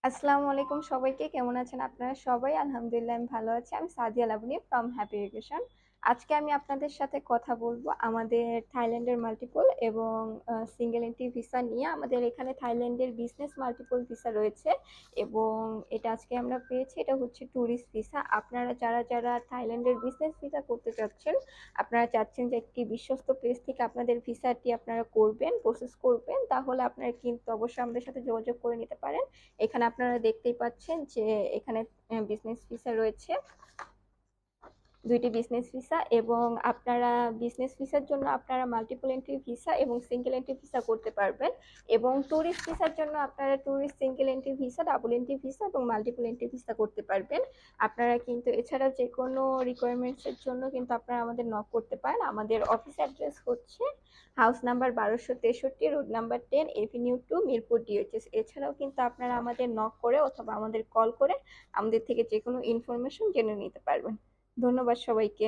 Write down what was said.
আসসালামু আলাইকুম সবাইকে। কেমন আছেন আপনারা সবাই? আলহামদুলিল্লাহ আমি ভালো আছি। আমি Sadia Laboni from happy education. আজকে আমি আপনাদের সাথে কথা বলবো আমাদের থাইল্যান্ডের মাল্টিপল এবং সিঙ্গেল এন্ট্রি ভিসা নিয়ে। আমাদের এখানে থাইল্যান্ডের বিজনেস মাল্টিপল ভিসা রয়েছে এবং এটা আজকে আমরা পেয়েছি। এটা হচ্ছে ট্যুরিস্ট ভিসা। আপনারা যারা থাইল্যান্ডের বিজনেস ভিসা করতে চাচ্ছেন, আপনারা চাচ্ছেন যে একটি বিশ্বস্ত প্লেস থেকে আপনাদের ভিসাটি আপনারা করবেন, প্রসেস করবেন, তাহলে আপনারা কিন্তু অবশ্যই আমাদের সাথে যোগাযোগ করে নিতে পারেন। এখানে আপনারা দেখতেই পাচ্ছেন যে এখানে বিজনেস ভিসা রয়েছে, দুইটি বিজনেস ভিসা। এবং আপনারা বিজনেস ভিসার জন্য আপনারা মাল্টিপল এন্ট্রি ভিসা এবং সিঙ্গেল এন্ট্রি ভিসা করতে পারবেন। এবং ট্যুরিস্ট ভিসার জন্য আপনারা tourist single entry visa, double entry visa এবং মাল্টিপল এন্ট্রি ভিসা করতে পারবেন। আপনারা কিন্তু এছাড়া যে কোনো রিকোয়ারমেন্টসের জন্য কিন্তু আপনারা আমাদের নক করতে পারেন। আমাদের অফিস অ্যাড্রেস হচ্ছে house number 1263, road number 10, Avenue 2, Mirpur DOHS. এছাড়াও কিন্তু আপনারা আমাদের নক করে অথবা আমাদের কল করে আমাদের থেকে যে কোনো ইনফরমেশন জেনে নিতে পারবেন। ধন্যবাদ সবাইকে।